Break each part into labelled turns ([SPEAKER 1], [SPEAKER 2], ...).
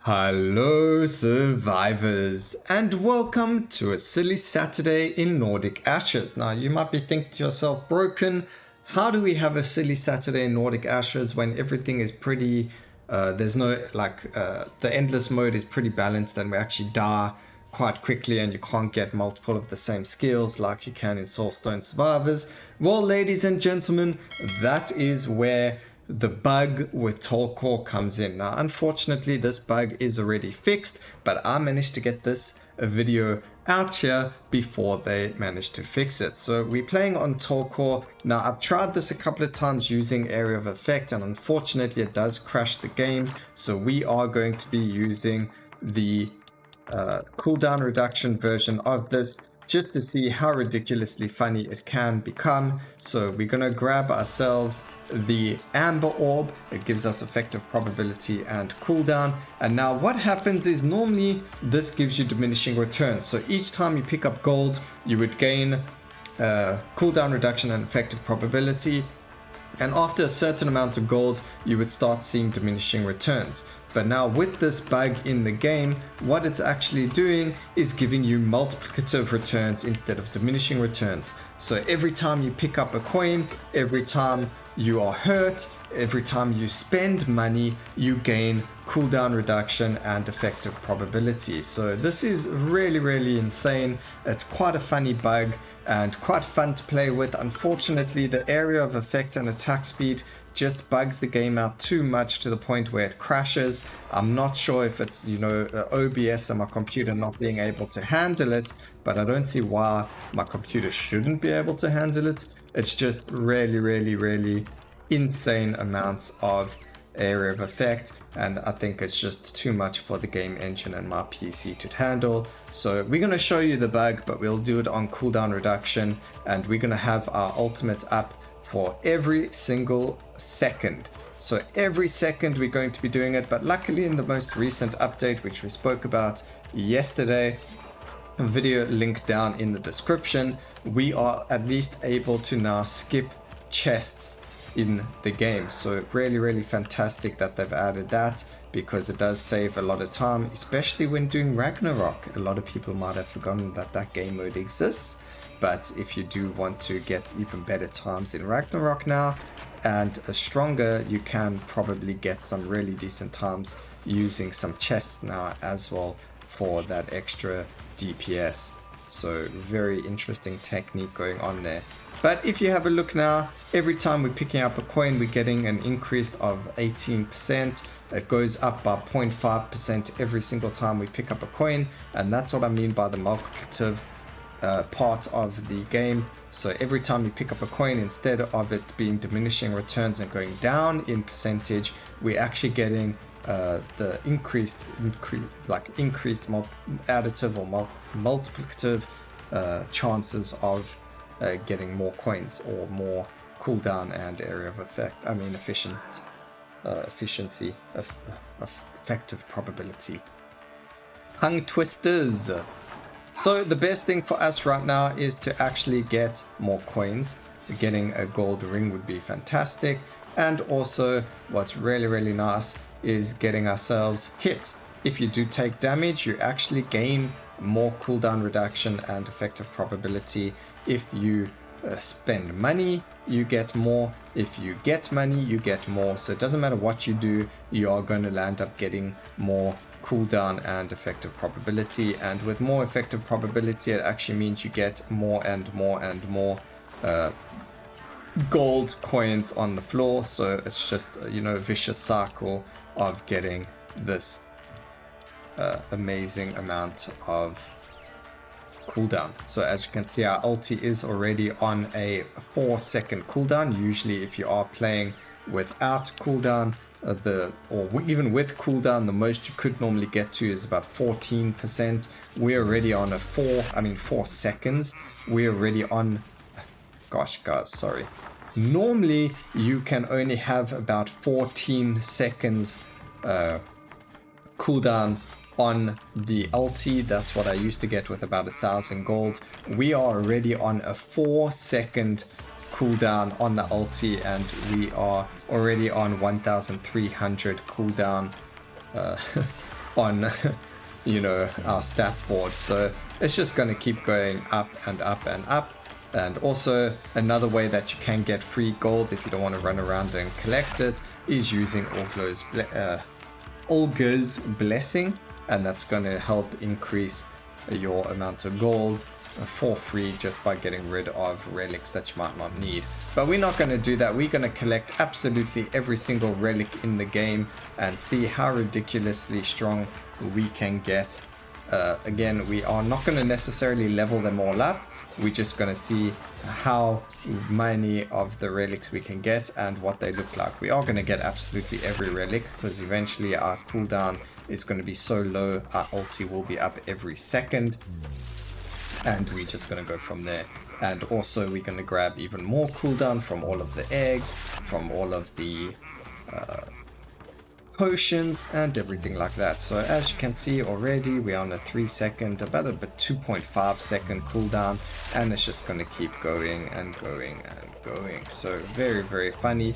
[SPEAKER 1] Hello survivors, and welcome to a silly Saturday in Nordic Ashes. Now you might be thinking to yourself, Broken, how do we have a silly Saturday in Nordic Ashes when everything is pretty, there's no, the endless mode is pretty balanced and we actually die quite quickly and you can't get multiple of the same skills like you can in Soulstone Survivors? Well, ladies and gentlemen, that is where the bug with Talkor comes in. Now, unfortunately, this bug is already fixed, but I managed to get this video out here before they managed to fix it. So we're playing on Talkor. Now, I've tried this a couple of times using Area of Effect, and unfortunately, it does crash the game. So we are going to be using the cooldown reduction version of this, just to see how ridiculously funny it can become. So we're going to grab ourselves the amber orb. It gives us effective probability and cooldown. And now what happens is normally this gives you diminishing returns. So each time you pick up gold, you would gain cooldown reduction and effective probability. And after a certain amount of gold, you would start seeing diminishing returns. But now with this bug in the game, what it's actually doing is giving you multiplicative returns instead of diminishing returns. So every time you pick up a coin, every time you are hurt, every time you spend money, you gain cooldown reduction and effective probability. So this is really insane. It's quite a funny bug and quite fun to play with. Unfortunately, the area of effect and attack speed just bugs the game out too much to the point where it crashes. I'm not sure if it's, OBS and my computer not being able to handle it, but I don't see why my computer shouldn't be able to handle it. It's just really insane amounts of area of effect, and I think it's just too much for the game engine and my PC to handle. So we're going to show you the bug, but we'll do it on cooldown reduction, and we're going to have our ultimate up for every single second. So every second we're going to be doing it, but luckily in the most recent update, which we spoke about yesterday, a video link down in the description, we are at least able to now skip chests in the game. So really fantastic that they've added that, because it does save a lot of time, especially when doing Ragnarok. A lot of people might have forgotten that that game mode exists. But if you do want to get even better times in Ragnarok now and stronger, you can probably get some really decent times using some chests now as well for that extra DPS. So very interesting technique going on there. But if you have a look now, every time we're picking up a coin, we're getting an increase of 18%. It goes up by 0.5% every single time we pick up a coin. And that's what I mean by the multiplicative part of the game. So every time you pick up a coin, instead of it being diminishing returns and going down in percentage, we're actually getting the increased additive or multiplicative chances of getting more coins or more cooldown and area of effect. I mean efficiency, effective probability. Tongue twisters. So the best thing for us right now is to actually get more coins. Getting a gold ring would be fantastic. And also what's really nice is getting ourselves hit. If you do take damage, you actually gain more cooldown reduction and effective probability. If you spend money, you get more. If you get money, you get more. So it doesn't matter what you do, you are going to land up getting more cooldown and effective probability. And with more effective probability, it actually means you get more and more gold coins on the floor. So it's just a vicious cycle of getting this amazing amount of cooldown. So as you can see, our ulti is already on a 4-second cooldown. Usually if you are playing without cooldown, even with cooldown, the most you could normally get to is about 14%. We're already on 4 seconds. We're already on, gosh guys, sorry. Normally you can only have about 14 seconds cooldown on the ulti. That's what I used to get with about 1,000 gold. We are already on a 4-second cooldown on the ulti, and we are already on 1,300 cooldown on you know, our stat board. So it's just going to keep going up and up and up. And also another way that you can get free gold if you don't want to run around and collect it is using Olga's Blessing, and that's going to help increase your amount of gold for free just by getting rid of relics that you might not need. But we're not going to do that. We're going to collect absolutely every single relic in the game and see how ridiculously strong we can get. Again, we are not going to necessarily level them all up. We're just going to see how many of the relics we can get and what they look like. We are going to get absolutely every relic because eventually our cooldown is going to be so low, our ulti will be up every second. And we're just going to go from there. And also we're going to grab even more cooldown from all of the eggs, from all of the potions and everything like that. So as you can see already, we're on a 3 second, about a 2.5 second cooldown, and it's just going to keep going and going and going. So very, very funny.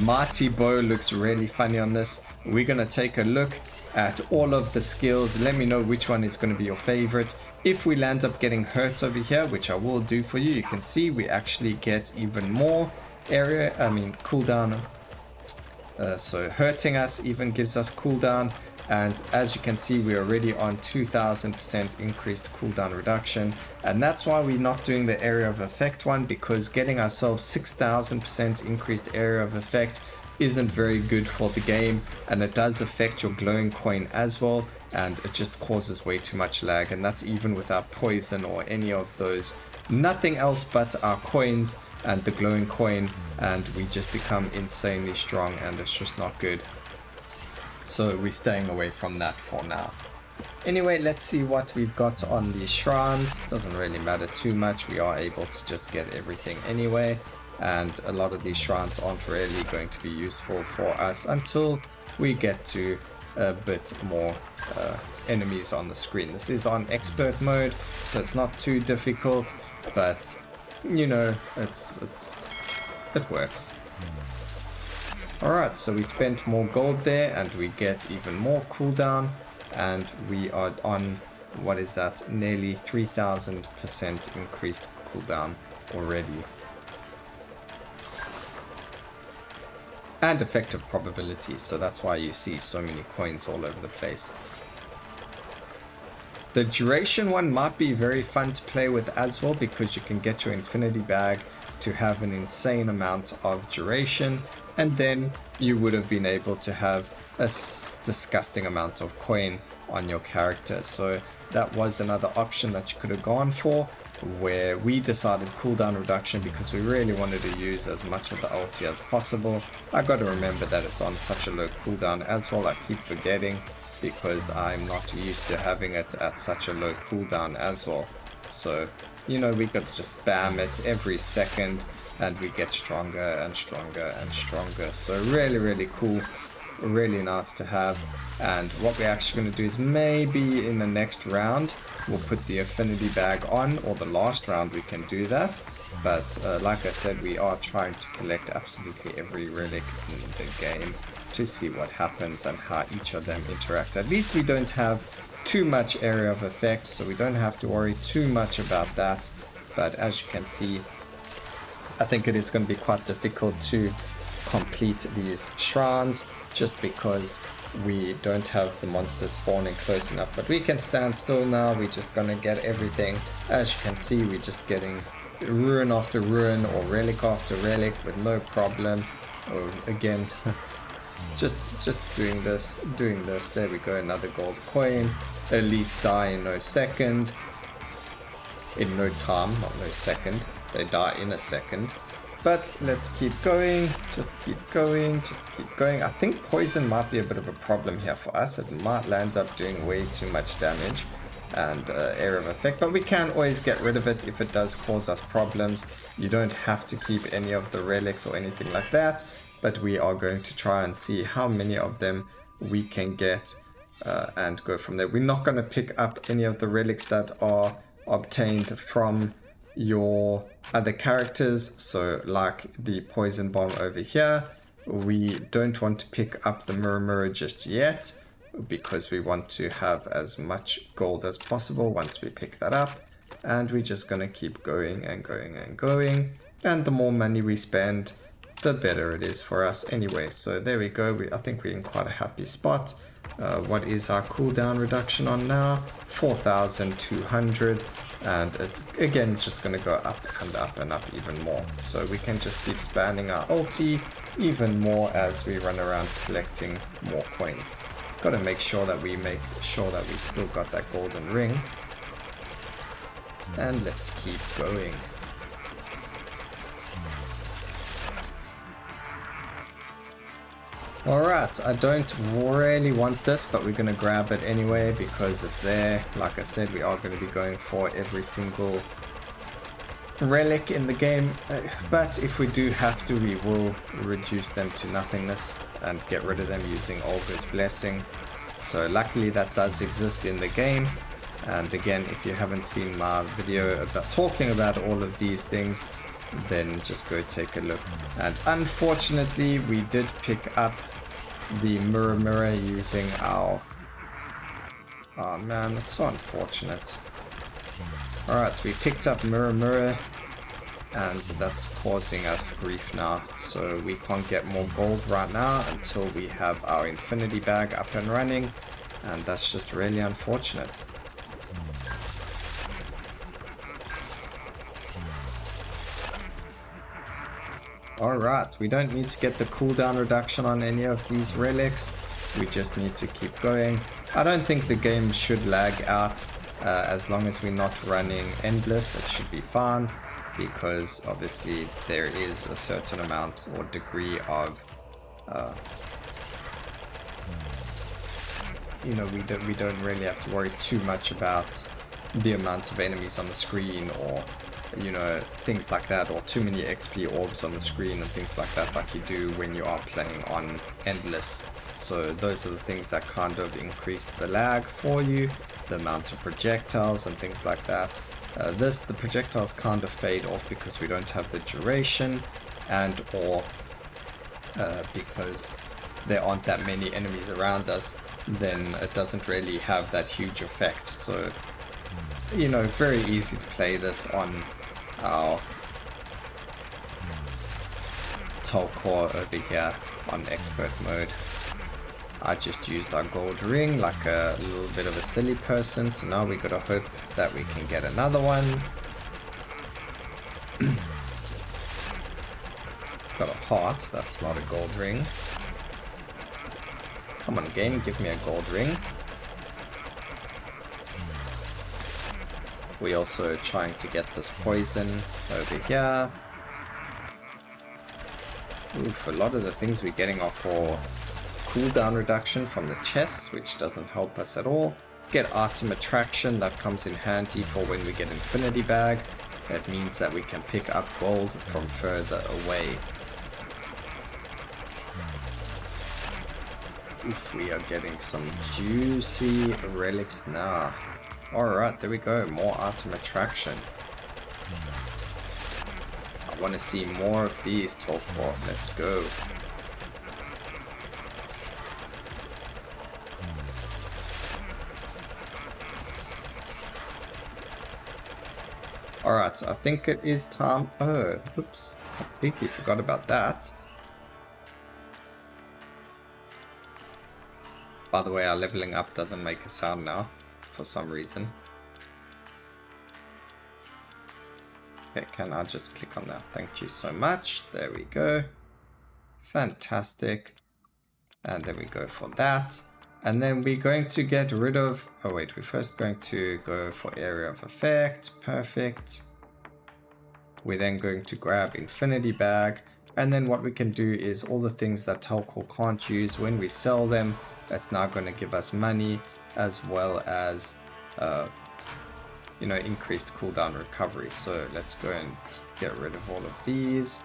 [SPEAKER 1] Mighty Bow looks really funny on this. We're going to take a look at all of the skills. Let me know which one is going to be your favorite. If we land up getting hurt over here, which I will do for you, you can see we actually get even more cooldown. So hurting us even gives us cooldown, and as you can see we're already on 2000% increased cooldown reduction, and that's why we're not doing the area of effect one, because getting ourselves 6000% increased area of effect isn't very good for the game, and it does affect your glowing coin as well, and it just causes way too much lag, and that's even without poison or any of those, nothing else but our coins and the glowing coin, and we just become insanely strong, and it's just not good. So we're staying away from that for now. Anyway, let's see what we've got on the shrines. Doesn't really matter too much, we are able to just get everything anyway, and a lot of these shrines aren't really going to be useful for us until we get to a bit more enemies on the screen. This is on expert mode, so it's not too difficult, but you know, it works. Alright, so we spent more gold there and we get even more cooldown, and we are on, what is that, nearly 3000% increased cooldown already. And effective probability, so that's why you see so many coins all over the place. The duration one might be very fun to play with as well, because you can get your infinity bag to have an insane amount of duration, and then you would have been able to have a disgusting amount of coin on your character. So that was another option that you could have gone for, where we decided cooldown reduction because we really wanted to use as much of the ulti as possible. I got to remember that it's on such a low cooldown as well. I keep forgetting, because I'm not used to having it at such a low cooldown as well. So, you know, we got to just spam it every second and we get stronger and stronger and stronger. So really, really cool, really nice to have. And what we're actually going to do is maybe in the next round we'll put the affinity bag on, or the last round we can do that. But like I said, we are trying to collect absolutely every relic in the game to see what happens and how each of them interact. At least we don't have too much area of effect, so we don't have to worry too much about that. But as you can see, I think it is going to be quite difficult to complete these shrines just because we don't have the monsters spawning close enough. But we can stand still now, we're just going to get everything. As you can see, we're just getting ruin after ruin or relic after relic with no problem. Again, just doing this. There we go, another gold coin. Elites die in no second. In no time, not no second. They die in a second. But let's keep going, just keep going. I think poison might be a bit of a problem here for us. It might land up doing way too much damage and area of effect, but we can always get rid of it if it does cause us problems. You don't have to keep any of the relics or anything like that, but we are going to try and see how many of them we can get and go from there. We're not going to pick up any of the relics that are obtained from your other characters, so like the poison bomb over here. We don't want to pick up the mirror just yet, because we want to have as much gold as possible once we pick that up. And we're just going to keep going and going and going. And the more money we spend, the better it is for us anyway. So there we go. I think we're in quite a happy spot. What is our cooldown reduction on now? 4,200. And it's again just going to go up and up and up even more. So we can just keep spamming our ulti even more as we run around collecting more coins. Got to make sure that we still got that golden ring. And let's keep going. Alright, I don't really want this, but we're going to grab it anyway because it's there. Like I said, we are going to be going for every single relic in the game. But if we do have to, we will reduce them to nothingness and get rid of them using Olga's Blessing. So luckily that does exist in the game. And again, if you haven't seen my video about talking about all of these things, then just go take a look. And unfortunately, we did pick up the mirror using our... Oh man, that's so unfortunate. Alright, we picked up mirror, and that's causing us grief now. So we can't get more gold right now until we have our infinity bag up and running. And that's just really unfortunate. Alright, we don't need to get the cooldown reduction on any of these relics. We just need to keep going. I don't think the game should lag out. As long as we're not running endless, it should be fine. Because obviously there is a certain amount or degree of... you know, we don't really have to worry too much about the amount of enemies on the screen, or you know, things like that, or too many XP orbs on the screen and things like that, like you do when you are playing on endless. So those are the things that kind of increase the lag for you, the amount of projectiles and things like that. The projectiles kind of fade off because we don't have the duration, and or because there aren't that many enemies around us, then it doesn't really have that huge effect. So, you know, very easy to play this on our Talkor over here on expert mode. I just used our gold ring like a little bit of a silly person, so now we gotta hope that we can get another one. Got a heart, that's not a gold ring. Come on game, give me a gold ring. We also trying to get this poison over here. Oof, a lot of the things we're getting are for cooldown reduction from the chests, which doesn't help us at all. Get item attraction, that comes in handy for when we get infinity bag. That means that we can pick up gold from further away. Oof, we are getting some juicy relics now. Alright, there we go, more item attraction. I want to see more of these, Talkor. Let's go. Alright, I think it is time... Oh, oops, completely forgot about that. By the way, our leveling up doesn't make a sound now, for some reason. Okay, can I just click on that? Thank you so much. There we go. Fantastic. And then we go for that. And then we're going to get rid of... Oh wait, we're first going to go for area of effect. Perfect. We're then going to grab infinity bag. And then what we can do is all the things that Talkor can't use, when we sell them, that's now going to give us money, as well as you know, increased cooldown recovery. So let's go and get rid of all of these.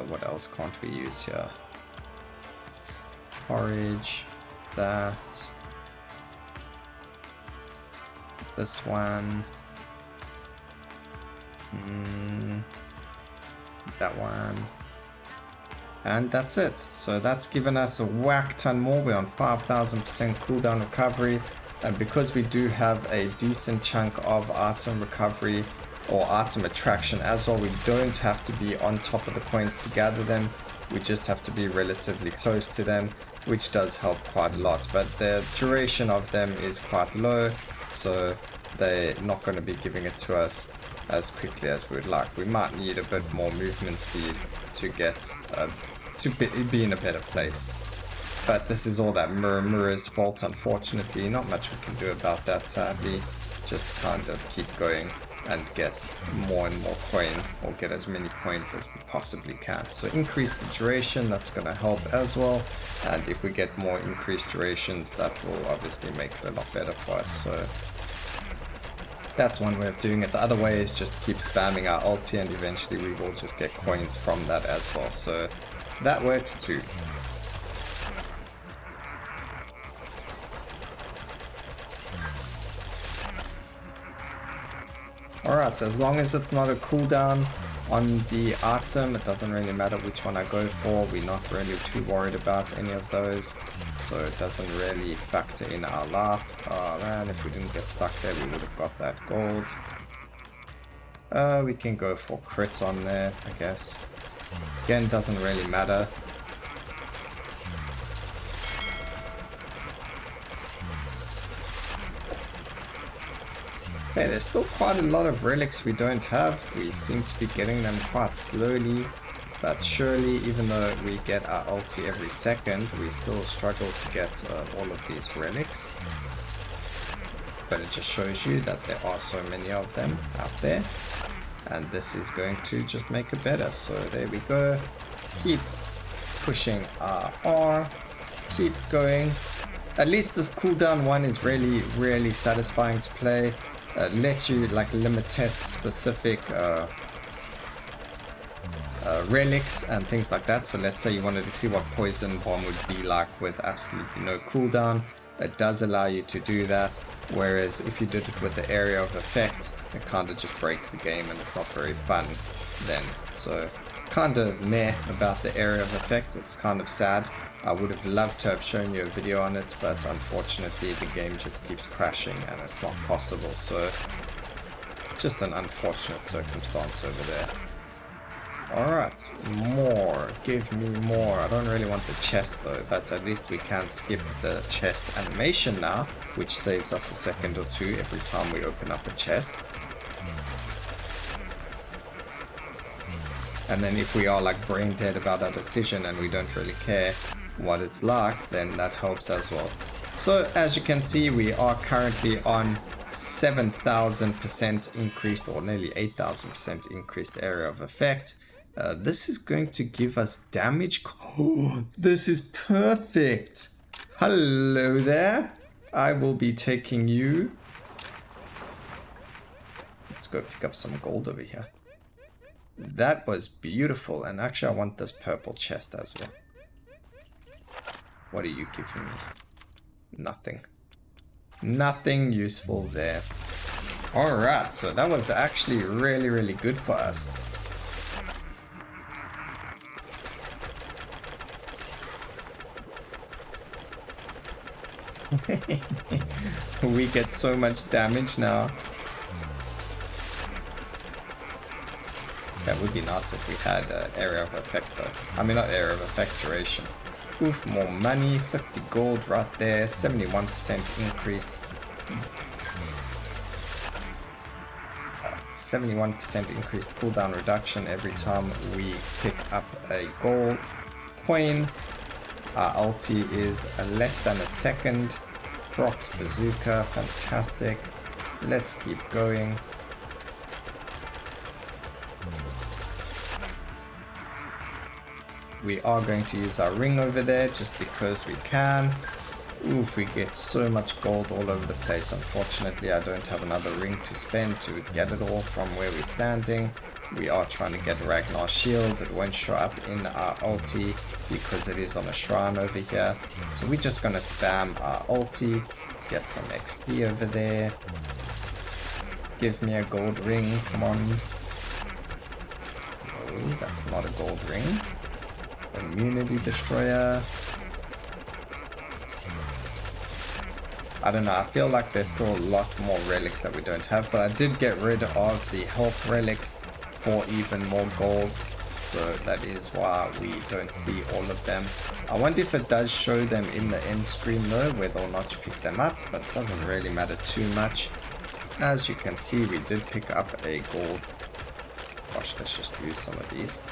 [SPEAKER 1] What else can't we use here? Porridge, that, this one, that one, And that's it. So that's given us a whack ton more. We're on 5,000% cooldown recovery. And because we do have a decent chunk of item recovery or item attraction as well, we don't have to be on top of the coins to gather them. We just have to be relatively close to them, which does help quite a lot. But the duration of them is quite low, so they're not going to be giving it to us as quickly as we would like. We might need a bit more movement speed to get to be in a better place. But this is all that Mirror's fault, unfortunately. Not much we can do about that, sadly. Just kind of keep going and get more and more coin, or get as many coins as we possibly can. So increase the duration, that's going to help as well. And if we get more increased durations, that will obviously make it a lot better for us. So that's one way of doing it. The other way is just to keep spamming our ulti, and eventually we will just get coins from that as well. So that works too. Alright, so as long as it's not a cooldown on the item, it doesn't really matter which one I go for. We're not really too worried about any of those, so it doesn't really factor in our life. Oh man, if we didn't get stuck there, we would have got that gold. We can go for crits on there, I guess. Again, doesn't really matter. Okay, there's still quite a lot of relics we don't have. We seem to be getting them quite slowly, but surely, even though we get our ulti every second, we still struggle to get all of these relics. But it just shows you that there are so many of them out there, and this is going to just make it better. So there we go. Keep pushing our R. Keep going. At least this cooldown one is really satisfying to play. Let you like limit test specific relics and things like that. So let's say you wanted to see what poison bomb would be like with absolutely no cooldown. It does allow you to do that, whereas if you did it with the area of effect, it kind of just breaks the game and it's not very fun then. So kind of meh about the area of effect. It's kind of sad. I would have loved to have shown you a video on it, but unfortunately the game just keeps crashing and it's not possible. So just an unfortunate circumstance over there. Alright, more. Give me more. I don't really want the chest though, but at least we can skip the chest animation now, which saves us a second or two every time we open up a chest. And then if we are like brain dead about our decision and we don't really care what it's like, then that helps as well. So as you can see, we are currently on 7,000% increased, or nearly 8,000% increased area of effect. This is going to give us damage. Oh, this is perfect. Hello there. I will be taking you. Let's go pick up some gold over here. That was beautiful, and actually I want this purple chest as well. What are you giving me? Nothing. Nothing useful there. Alright, so that was actually really good for us. We get so much damage now. That would be nice if we had area of effect though. I mean, not area of effect, duration. Oof, more money, 50 gold right there, 71% increased. 71% increased cooldown reduction every time we pick up a gold coin. Our ulti is less than a second. Brock's bazooka, fantastic. Let's keep going. We are going to use our ring over there just because we can. Oof, we get so much gold all over the place. Unfortunately, I don't have another ring to spend to get it all from where we're standing. We are trying to get Ragnar's shield. It won't show up in our ulti because it is on a shrine over here. So we're just going to spam our ulti, get some XP over there. Give me a gold ring, come on. No, that's not a gold ring. Immunity Destroyer. I don't know, I feel like there's still a lot more relics that we don't have, but I did get rid of the health relics for even more gold, so that is why we don't see all of them. I wonder if it does show them in the end screen though, whether or not you pick them up, but it doesn't really matter too much. As you can see, we did pick up a gold. Gosh, let's just use some of these.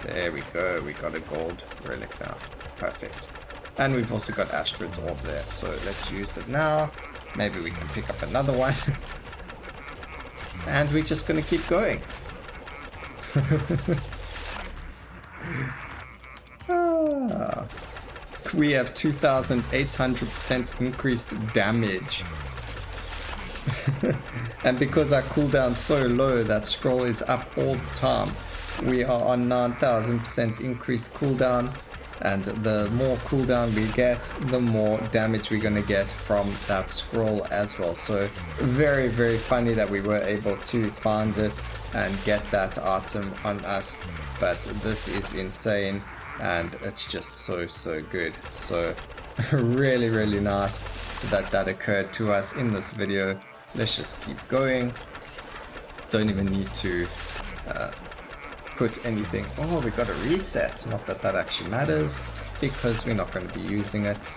[SPEAKER 1] There we go, we got a gold relic now. Perfect. And we've also got Astrid's Orb there, so let's use it now. Maybe we can pick up another one. And we're just gonna keep going. We have 2,800% increased damage. And because our cooldown's so low, that scroll is up all the time. We are on 9,000% increased cooldown. And the more cooldown we get, the more damage we're going to get from that scroll as well. So very, very funny that we were able to find it and get that item on us. But this is insane and it's just so good. So really, really nice that that occurred to us in this video. Let's just keep going. Don't even need to put anything. Oh, we got a reset. Not that that actually matters because we're not going to be using it.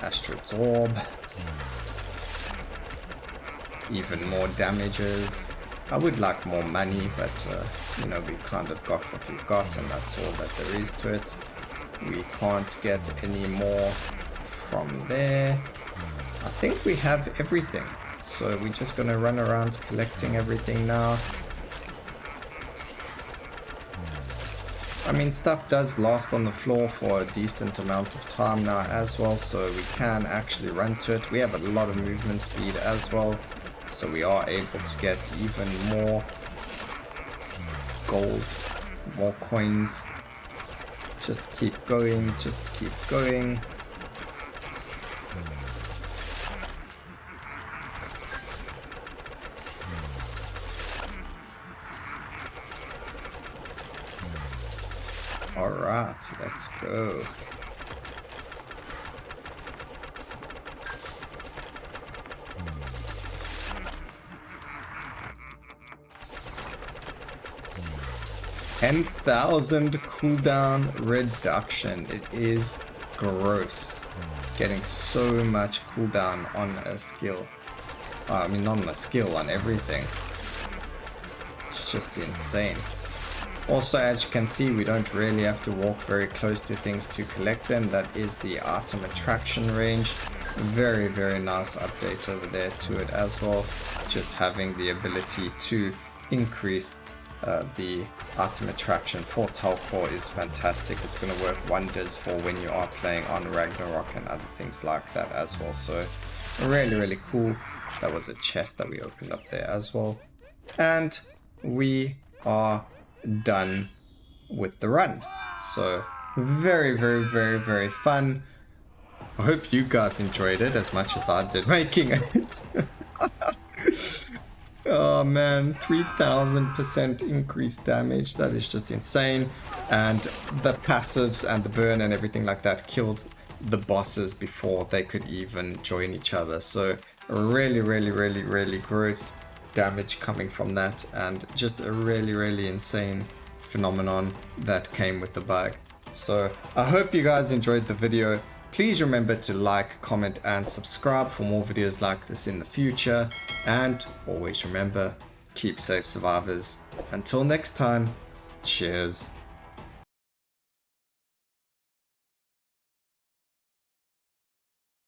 [SPEAKER 1] Astrid's Orb. Even more damages. I would like more money, but you know, we kind of got what we've got and that's all that there is to it. We can't get any more from there. I think we have everything. So we're just going to run around collecting everything now. I mean, stuff does last on the floor for a decent amount of time now as well, so we can actually run to it. We have a lot of movement speed as well, so we are able to get even more gold, more coins. Just keep going, just keep going. Alright, let's go. $10,000 cooldown reduction. It is gross. Getting so much cooldown on a skill. I mean, not on a skill, on everything. It's just insane. Also, as you can see, we don't really have to walk very close to things to collect them. That is the item attraction range. Very, very nice update over there to it as well. Just having the ability to increase the item attraction for Talkor is fantastic. It's going to work wonders for when you are playing on Ragnarok and other things like that as well. So really, really cool. That was a chest that we opened up there as well. And we are done with the run. So very, very, very, very fun. I hope you guys enjoyed it as much as I did making it. Oh man, 3,000% increased damage. That is just insane. And the passives and the burn and everything like that killed the bosses before they could even join each other. So really, really, really, really gross damage coming from that, and just a really, really insane phenomenon that came with the bug. So I hope you guys enjoyed the video. Please remember to like, comment and subscribe for more videos like this in the future, and always remember, keep safe survivors. Until next time, cheers.